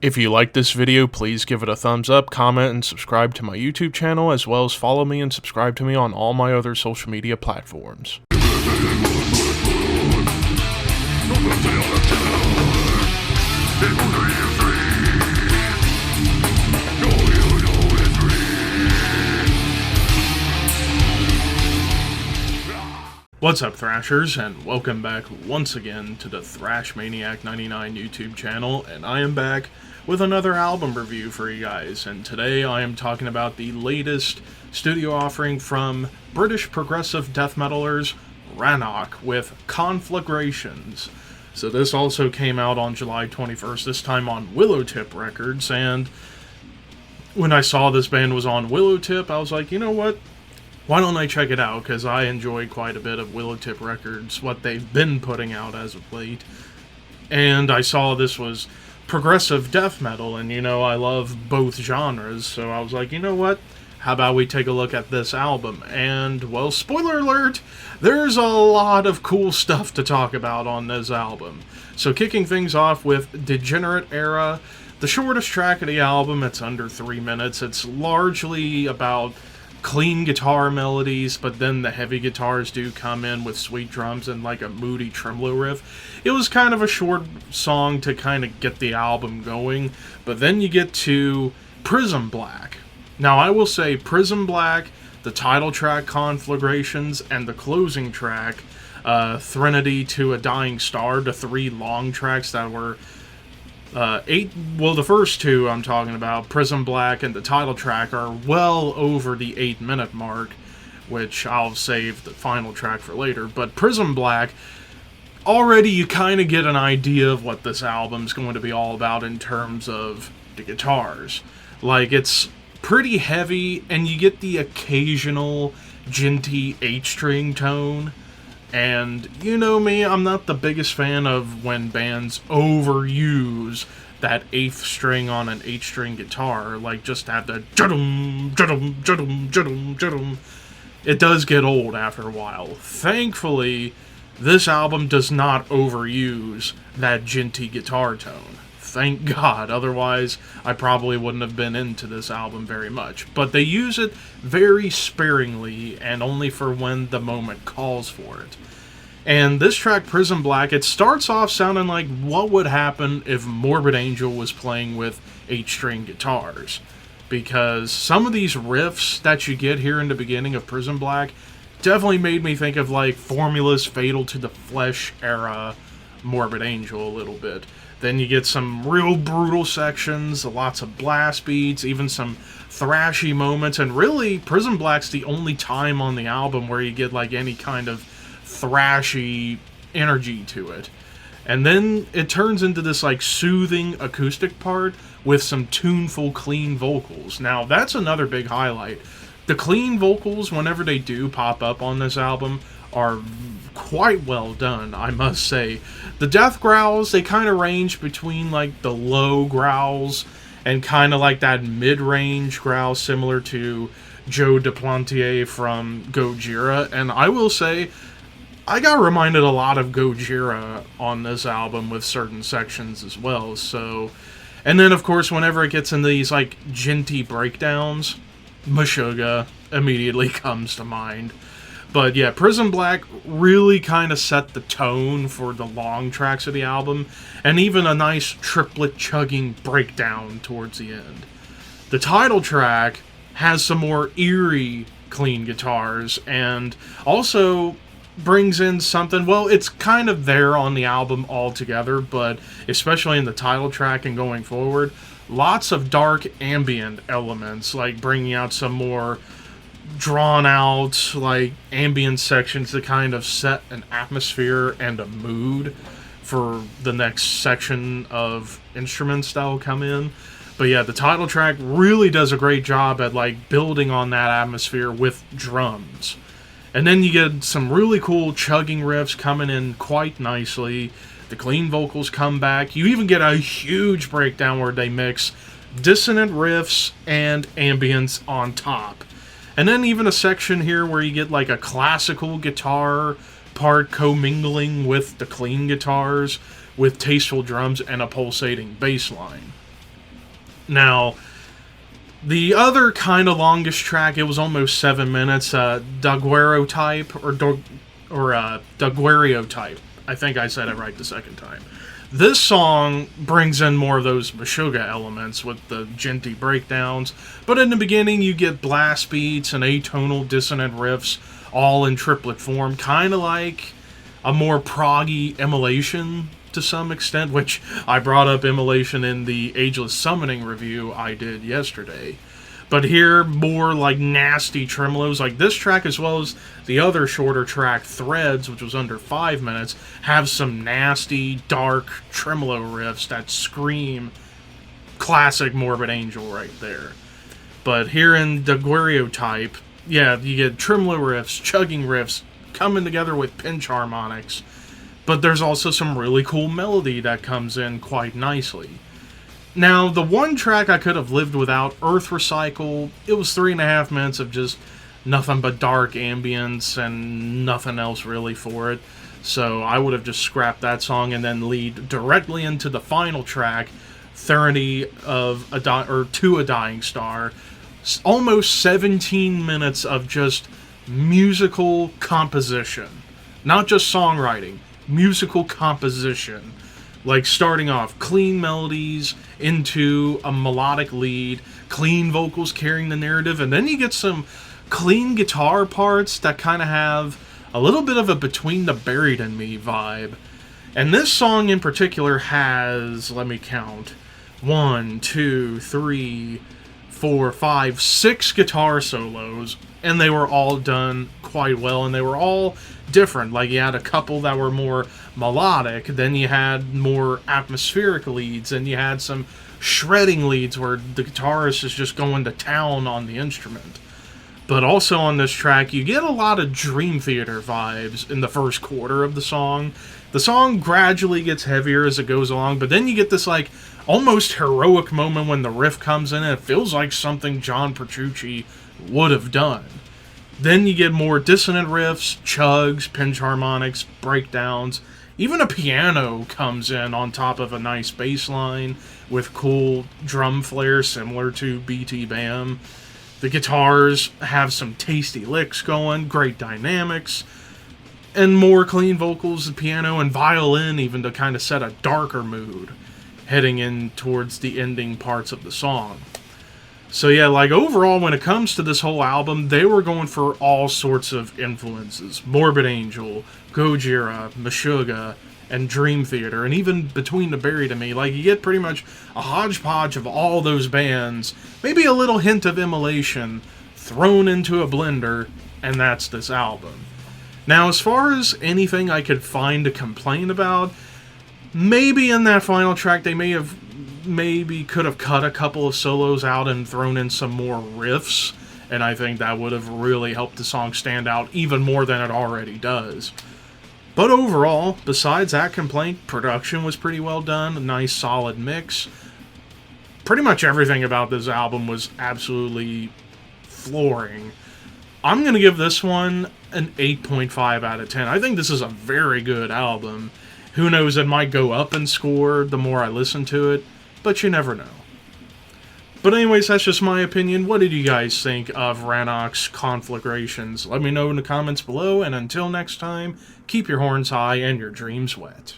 If you like this video, please give it a thumbs up, comment, and subscribe to my YouTube channel, as well as follow me and subscribe to me on all my other social media platforms. What's up, Thrashers, and welcome back once again to the ThrashManiac99 YouTube channel, and I am back with another album review for you guys, and today I am talking about the latest studio offering from British progressive death metalers Rannoch with Conflagrations. So this also came out on July 21st, this time on Willowtip Records, and when I saw this band was on Willowtip, I was like, you know what? Why don't I check it out, because I enjoy quite a bit of Willowtip Records, what they've been putting out as of late. And I saw this was progressive death metal, and you know, I love both genres, so I was like, you know what? How about we take a look at this album? And, well, spoiler alert, there's a lot of cool stuff to talk about on this album. So kicking things off with Degenerate Era, the shortest track of the album, it's under 3 minutes. It's largely about clean guitar melodies, but then the heavy guitars do come in with sweet drums and like a moody tremolo riff. It was kind of a short song to kind of get the album going, but then you get to Prism Black. Now I will say Prism Black, the title track Conflagrations, and the closing track Threnody to a Dying Star, the three long tracks that were the first two I'm talking about, Prism Black and the title track, are well over the 8-minute mark, which I'll save the final track for later. But Prism Black, already you kind of get an idea of what this album's going to be all about in terms of the guitars. Like, it's pretty heavy, and you get the occasional jinty H-string tone. And you know me, I'm not the biggest fan of when bands overuse that 8th string on an 8-string guitar, like just have the judum, judum, judum, judum, judum. It does get old after a while. Thankfully, this album does not overuse that jinty guitar tone. Thank God, otherwise I probably wouldn't have been into this album very much. But they use it very sparingly and only for when the moment calls for it. And this track, Prism Black, it starts off sounding like what would happen if Morbid Angel was playing with 8-string guitars. Because some of these riffs that you get here in the beginning of Prism Black definitely made me think of like Formula's Fatal to the Flesh era Morbid Angel a little bit. Then you get some real brutal sections, lots of blast beats, even some thrashy moments, and really, Prism Black's the only time on the album where you get like any kind of thrashy energy to it. And then it turns into this like soothing acoustic part with some tuneful, clean vocals. Now, that's another big highlight. The clean vocals, whenever they do pop up on this album, are quite well done, I must say. The death growls, they kind of range between like the low growls and kind of like that mid-range growl similar to Joe Duplantier from Gojira. And I will say, I got reminded a lot of Gojira on this album with certain sections as well. So, and then of course whenever it gets into these like jinty breakdowns, Meshuggah immediately comes to mind. But yeah, Prism Black really kind of set the tone for the long tracks of the album, and even a nice triplet chugging breakdown towards the end. The title track has some more eerie, clean guitars, and also brings in something, well, it's kind of there on the album altogether, but especially in the title track and going forward, lots of dark ambient elements, like bringing out some more drawn out like ambient sections to kind of set an atmosphere and a mood for the next section of instruments that will come in. But yeah, the title track really does a great job at like building on that atmosphere with drums. And then you get some really cool chugging riffs coming in quite nicely. The clean vocals come back. You even get a huge breakdown where they mix dissonant riffs and ambience on top. And then even a section here where you get like a classical guitar part commingling with the clean guitars with tasteful drums and a pulsating bass line. Now, the other kind of longest track, it was almost 7 minutes, Daguerreotype, or Daguerreotype. I think I said it right the second time. This song brings in more of those Meshuggah elements with the djenty breakdowns, but in the beginning you get blast beats and atonal dissonant riffs all in triplet form, kind of like a more proggy Immolation to some extent, which I brought up Immolation in the Ageless Summoning review I did yesterday. But here, more like nasty tremolos, like this track as well as the other shorter track, Threads, which was under 5 minutes, have some nasty, dark tremolo riffs that scream classic Morbid Angel right there. But here in Daguerreotype, yeah, you get tremolo riffs, chugging riffs, coming together with pinch harmonics. But there's also some really cool melody that comes in quite nicely. Now, the one track I could have lived without, Earth Recycle, it was 3.5 minutes of just nothing but dark ambience and nothing else really for it. So I would have just scrapped that song and then lead directly into the final track, Threnody To a Dying Star. Almost 17 minutes of just musical composition. Not just songwriting, musical composition. Like starting off clean melodies into a melodic lead, clean vocals carrying the narrative, and then you get some clean guitar parts that kind of have a little bit of a Between the Buried and Me vibe. And this song in particular has, let me count, 1, 2, 3, 4, 5, 6 guitar solos, and they were all done quite well, and they were all different. Like, you had a couple that were more melodic, then you had more atmospheric leads, and you had some shredding leads where the guitarist is just going to town on the instrument. But also on this track, you get a lot of Dream Theater vibes in the first quarter of the song. The song gradually gets heavier as it goes along, but then you get this, like, almost heroic moment when the riff comes in, and it feels like something John Petrucci would have done. Then you get more dissonant riffs, chugs, pinch harmonics, breakdowns. Even a piano comes in on top of a nice bass line with cool drum flare similar to BT Bam. The guitars have some tasty licks going, great dynamics, and more clean vocals, the piano and violin even to kind of set a darker mood heading in towards the ending parts of the song. So yeah, like overall when it comes to this whole album, they were going for all sorts of influences. Morbid Angel, Gojira, Meshuggah, and Dream Theater, and even Between the Buried and Me. Like, you get pretty much a hodgepodge of all those bands, maybe a little hint of Immolation thrown into a blender, and that's this album. Now, as far as anything I could find to complain about, maybe in that final track they maybe could have cut a couple of solos out and thrown in some more riffs, and I think that would have really helped the song stand out even more than it already does. But overall, besides that complaint, production was pretty well done, a nice solid mix. Pretty much everything about this album was absolutely flooring. I'm going to give this one an 8.5 out of 10. I think this is a very good album. Who knows, it might go up in score the more I listen to it, but you never know. But anyways, that's just my opinion. What did you guys think of Rannoch's Conflagrations? Let me know in the comments below, and until next time, keep your horns high and your dreams wet.